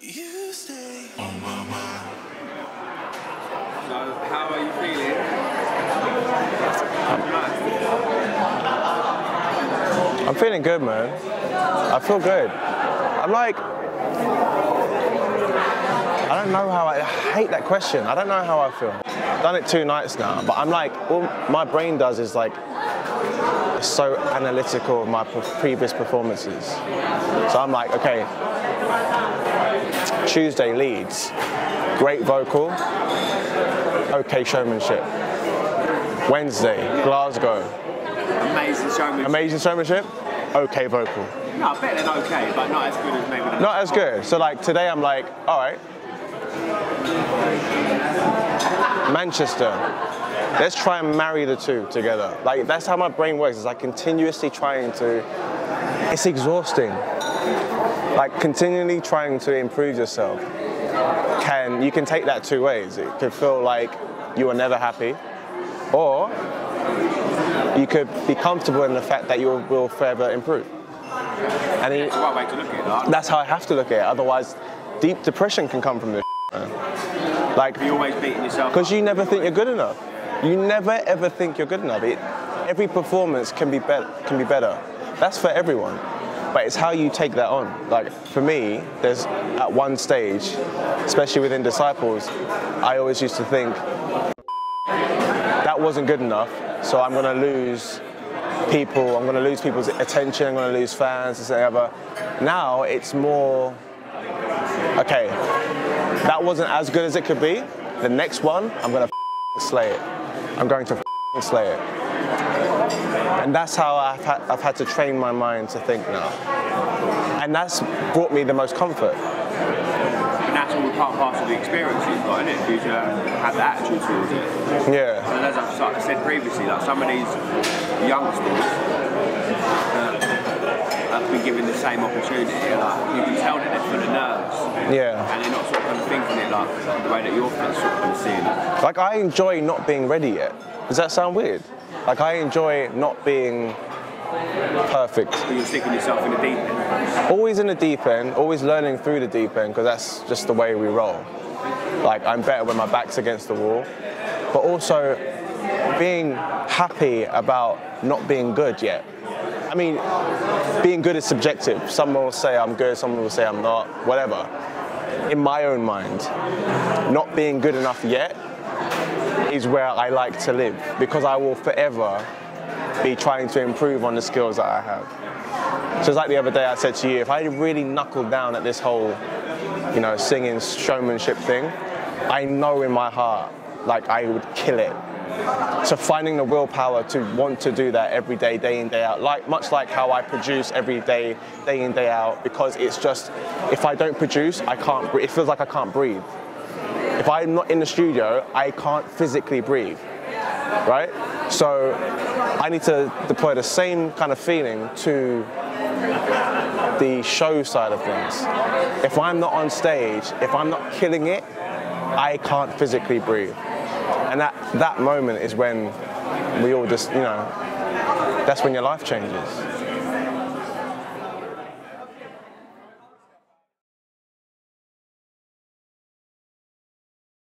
You stay on my mind. So, how are you feeling? I'm feeling good, man. I feel good. I'm like, I don't know how I hate that question. I don't know how I feel. I've done it 2 nights now, but I'm like, all my brain does is like, it's so analytical of my previous performances. So I'm like, okay, Tuesday, Leeds, great vocal, okay showmanship. Wednesday, Glasgow, Amazing showmanship. amazing showmanship, okay vocal. No, better than okay, but not as good as maybe the Not as good. So like today I'm like, all right, Manchester, let's try and marry the two together. Like that's how my brain works. It's like continuously trying to, it's exhausting. Like continually trying to improve yourself. You can take that 2 ways. It could feel like you are never happy, or you could be comfortable in the fact that you will forever improve. And That's the right way to look at it, right? that's how I have to look at it. Otherwise, deep depression can come from this. Like, You're always beating yourself because up. you never think you're good enough. You never ever think you're good enough. Every performance can be better. That's for everyone. But it's how you take that on. Like for me, there's at one stage, especially within Disciples, I always used to think that wasn't good enough, so I'm gonna lose people, I'm gonna lose people's attention, I'm gonna lose fans, this and the other. Now it's more, okay, that wasn't as good as it could be. The next one, I'm gonna slay it. I'm going to slay it. And that's how I've had to train my mind to think now. And that's brought me the most comfort. And that's all part and parcel of the experience you've got, isn't it? Because you have the attitude towards it. Yeah. And as I've said previously, like some of these youngsters have been given the same opportunity. Like, you can tell that they're full of nerves. Yeah. And they're not sort of kind of thinking it like the way that you're sort of kind of seeing it. Like I enjoy not being ready yet. Does that sound weird? Like I enjoy not being perfect. But you're sticking yourself in the deep end. Always in the deep end, always learning through the deep end, because that's just the way we roll. Like I'm better when my back's against the wall, but also being happy about not being good yet. I mean, being good is subjective. Someone will say I'm good, someone will say I'm not, whatever. In my own mind, not being good enough yet is where I like to live, because I will forever be trying to improve on the skills that I have. So it's like the other day I said to you, if I really knuckled down at this whole, singing showmanship thing, I know in my heart, like I would kill it. So finding the willpower to want to do that every day, day in, day out, much like how I produce every day, day in, day out, because it's just, if I don't produce, I can't breathe. It feels like I can't breathe. If I'm not in the studio, I can't physically breathe, right? So I need to deploy the same kind of feeling to the show side of things. If I'm not on stage, if I'm not killing it, I can't physically breathe. And that moment is when we all just, that's when your life changes.